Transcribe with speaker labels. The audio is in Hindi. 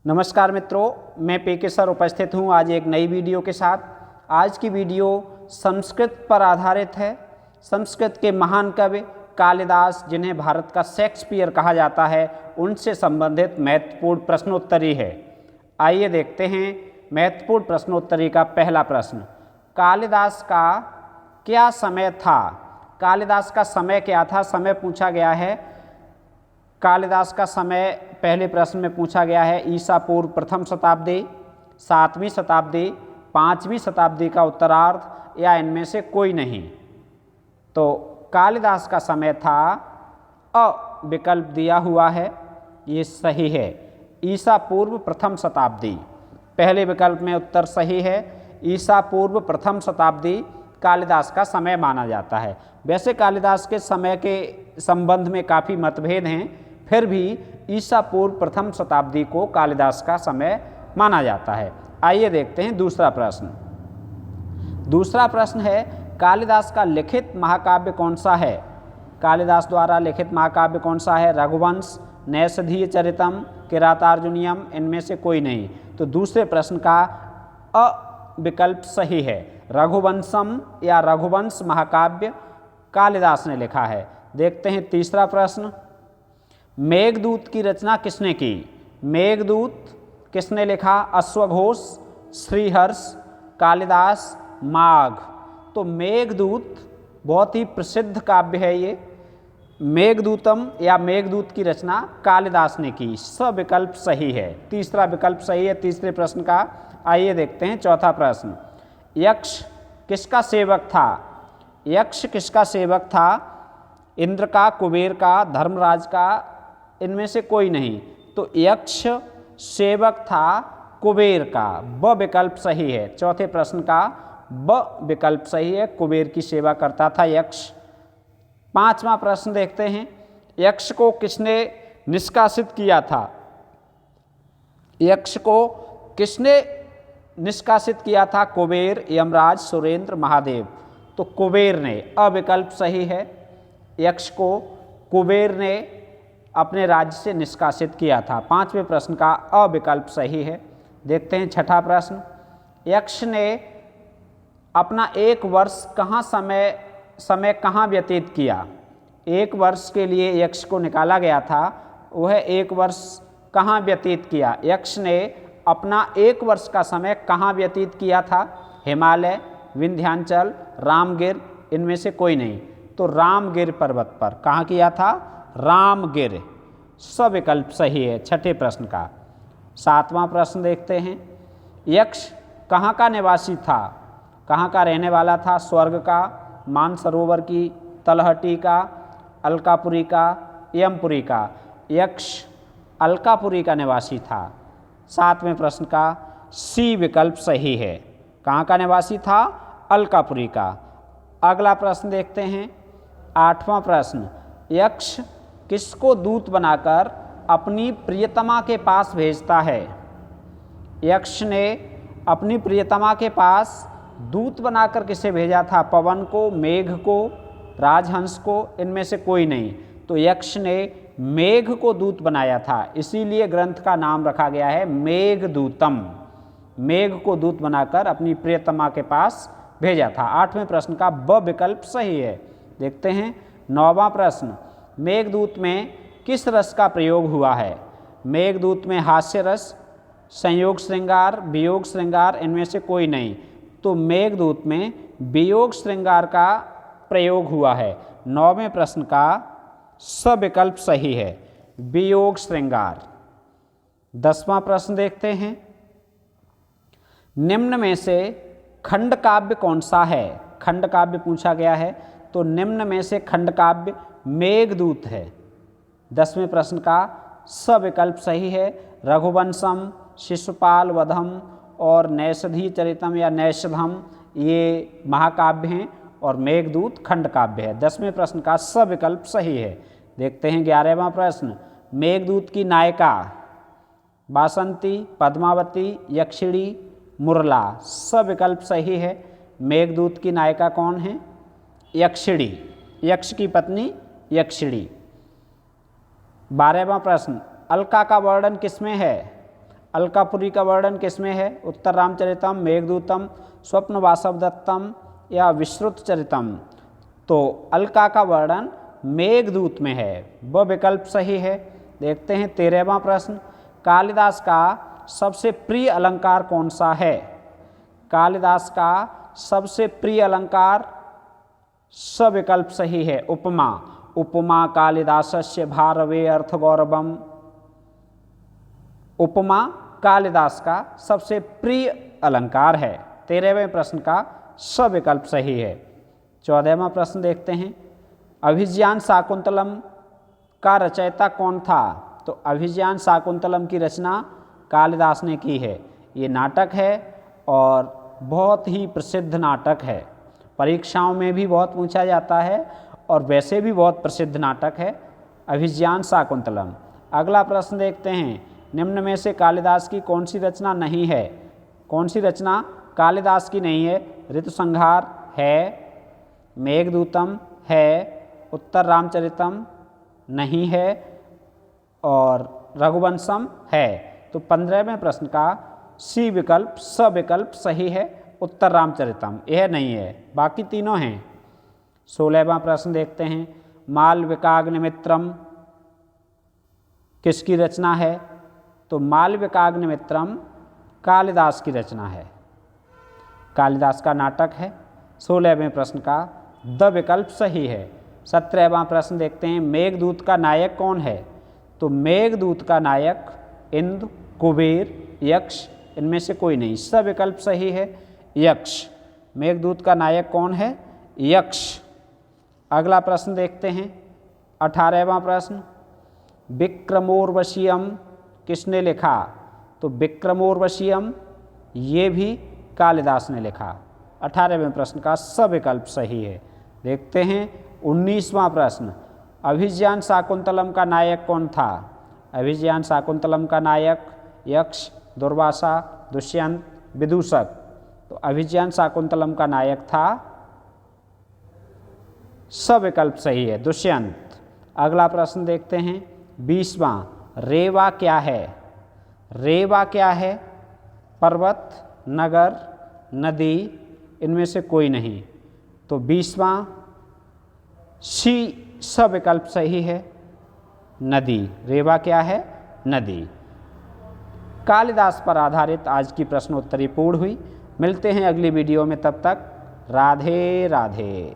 Speaker 1: नमस्कार मित्रों, मैं पीके सर उपस्थित हूँ आज एक नई वीडियो के साथ। आज की वीडियो संस्कृत पर आधारित है। संस्कृत के महान कवि कालिदास, जिन्हें भारत का शेक्सपियर कहा जाता है, उनसे संबंधित महत्वपूर्ण प्रश्नोत्तरी है। आइए देखते हैं महत्वपूर्ण प्रश्नोत्तरी का पहला प्रश्न। कालिदास का क्या समय था? कालिदास का समय क्या था? समय पूछा गया है। कालिदास का समय पहले प्रश्न में पूछा गया है ईसा पूर्व प्रथम शताब्दी, 7वीं शताब्दी, 5वीं शताब्दी का उत्तरार्ध या इनमें से कोई नहीं। तो कालिदास का समय था अ विकल्प दिया हुआ है, ये सही है, ईसा पूर्व प्रथम शताब्दी। पहले विकल्प में उत्तर सही है। ईसा पूर्व प्रथम शताब्दी कालिदास का समय माना जाता है। वैसे कालिदास के समय के संबंध में काफ़ी मतभेद हैं, फिर भी ईसा पूर्व प्रथम शताब्दी को कालिदास का समय माना जाता है। आइए देखते हैं दूसरा प्रश्न। दूसरा प्रश्न है कालिदास का लिखित महाकाव्य कौन सा है? कालिदास द्वारा लिखित महाकाव्य कौन सा है? रघुवंश, नैषधीय चरितम, किरातार्जुनीयम, इनमें से कोई नहीं। तो दूसरे प्रश्न का अ विकल्प सही है। रघुवंशम या रघुवंश महाकाव्य कालिदास ने लिखा है। देखते हैं तीसरा प्रश्न। मेघदूत की रचना किसने की? मेघदूत किसने लिखा? अश्वघोष, श्रीहर्ष, कालिदास, माघ। तो मेघदूत बहुत ही प्रसिद्ध काव्य है। ये मेघदूतम या मेघदूत की रचना कालिदास ने की। स विकल्प सही है। तीसरा विकल्प सही है तीसरे प्रश्न का। आइए देखते हैं चौथा प्रश्न। यक्ष किसका सेवक था? यक्ष किसका सेवक था? इंद्र का, कुबेर का, धर्मराज का, इनमें से कोई नहीं। तो यक्ष सेवक था कुबेर का। ब विकल्प सही है। चौथे प्रश्न का ब विकल्प सही है, कुबेर की सेवा करता था यक्ष। पांचवा प्रश्न देखते हैं। यक्ष को किसने निष्कासित किया था? यक्ष को किसने निष्कासित किया था? कुबेर, यमराज, सुरेंद्र, महादेव। तो कुबेर ने। अविकल्प सही है। यक्ष को कुबेर ने अपने राज्य से निष्कासित किया था। पांचवें प्रश्न का अविकल्प सही है। देखते हैं छठा प्रश्न। यक्ष ने अपना एक वर्ष समय कहाँ व्यतीत किया? एक वर्ष के लिए यक्ष को निकाला गया था, वह एक वर्ष कहाँ व्यतीत किया? यक्ष ने अपना एक वर्ष का समय कहाँ व्यतीत किया था? हिमालय, विंध्याचल, रामगिर, इनमें से कोई नहीं। तो रामगिर पर्वत पर। कहाँ किया था? रामगिर। सविकल्प सही है छठे प्रश्न का। सातवां प्रश्न देखते हैं। यक्ष कहाँ का निवासी था? कहाँ का रहने वाला था? स्वर्ग का, मानसरोवर की तलहटी का, अलकापुरी का, यमपुरी का। यक्ष अलकापुरी का निवासी था। सातवें प्रश्न का सी विकल्प सही है। कहाँ का निवासी था? अलकापुरी का। अगला प्रश्न देखते हैं। आठवां प्रश्न। यक्ष किसको दूत बनाकर अपनी प्रियतमा के पास भेजता है? यक्ष ने अपनी प्रियतमा के पास दूत बनाकर किसे भेजा था? पवन को, मेघ को, राजहंस को, इनमें से कोई नहीं। तो यक्ष ने मेघ को दूत बनाया था, इसीलिए ग्रंथ का नाम रखा गया है मेघदूतम। मेघ को दूत बनाकर अपनी प्रियतमा के पास भेजा था। आठवें प्रश्न का ब विकल्प सही है। देखते हैं नौवां प्रश्न। मेघदूत में किस रस का प्रयोग हुआ है? मेघदूत में हास्य रस, संयोग श्रृंगार, वियोग श्रृंगार, इनमें से कोई नहीं। तो मेघदूत में वियोग श्रृंगार का प्रयोग हुआ है। नौवें प्रश्न का सविकल्प सही है, वियोग श्रृंगार। 10वां प्रश्न देखते हैं। निम्न में से खंड काव्य कौन सा है? खंड काव्य पूछा गया है, तो निम्न में से खंड काव्य मेघदूत है। 10वें प्रश्न का सविकल्प सही है। रघुवंशम, शिशुपाल वधम और नैषधीय चरितम या नैषधम ये महाकाव्य हैं और मेघदूत खंड काव्य है। 10वें प्रश्न का सविकल्प सही है। देखते हैं 11वां प्रश्न। मेघदूत की नायिका बासंती, पद्मावती, यक्षिणी, मुरला। सविकल्प सही है। मेघदूत की नायिका कौन है? यक्षिणी, यक्ष की पत्नी यक्षिणी। 12वां प्रश्न। अलका का वर्णन किसमें है? अलकापुरी का वर्णन किसमें है? उत्तर रामचरितम, मेघदूतम, स्वप्न वासवदत्तम या विश्रुतचरितम? तो अलका का वर्णन मेघदूत में है, वह विकल्प सही है। देखते हैं 13वां प्रश्न, कालिदास का सबसे प्रिय अलंकार कौन सा है? कालिदास का सबसे प्रिय अलंकार सविकल्प सही है, उपमा। उपमा कालिदासस्य भारवे अर्थगौरवम। उपमा कालिदास का सबसे प्रिय अलंकार है। 13वें प्रश्न का सविकल्प सही है। 14वां प्रश्न देखते हैं, अभिज्ञान शाकुंतलम का रचयिता कौन था? तो अभिज्ञान शाकुंतलम की रचना कालिदास ने की है। ये नाटक है और बहुत ही प्रसिद्ध नाटक है, परीक्षाओं में भी बहुत पूछा जाता है और वैसे भी बहुत प्रसिद्ध नाटक है अभिज्ञान शाकुंतलम। अगला प्रश्न देखते हैं, निम्न में से कालिदास की कौन सी रचना नहीं है? कौन सी रचना कालिदास की नहीं है? ऋतुसंहार है, मेघदूतम है, उत्तर रामचरितम नहीं है और रघुवंशम है। तो 15वें प्रश्न का सी विकल्प सविकल्प सही है, उत्तर रामचरितम, यह नहीं है, बाकी तीनों हैं। 16वां प्रश्न देखते हैं, मालविकाग्निमित्रम किसकी रचना है? तो मालविकाग्निमित्रम कालिदास की रचना है, कालिदास का नाटक है। 16वें प्रश्न का द विकल्प सही है। 17वां प्रश्न देखते हैं, मेघदूत का नायक कौन है? तो मेघदूत का नायक इंद्र, कुबेर, यक्ष, इनमें से कोई नहीं, सब विकल्प सही है, यक्ष। मेघदूत का नायक कौन है? यक्ष। अगला प्रश्न देखते हैं, 18वां प्रश्न, विक्रमोर्वशीयम किसने लिखा? तो विक्रमोर्वशीयम ये भी कालिदास ने लिखा। 18वें प्रश्न का सविकल्प सही है। देखते हैं 19वां प्रश्न, अभिज्ञान शाकुंतलम का नायक कौन था? अभिज्ञान शाकुंतलम का नायक यक्ष, दुर्वासा, दुष्यंत, विदूषक। तो अभिज्ञान शाकुंतलम का नायक था, सविकल्प सही है, दुष्यंत। अगला प्रश्न देखते हैं 20वां, रेवा क्या है? रेवा क्या है? पर्वत, नगर, नदी, इनमें से कोई नहीं। तो 20वां सी सविकल्प सही है, नदी। रेवा क्या है? नदी। कालिदास पर आधारित आज की प्रश्नोत्तरी पूर्ण हुई। मिलते हैं अगली वीडियो में, तब तक राधे राधे।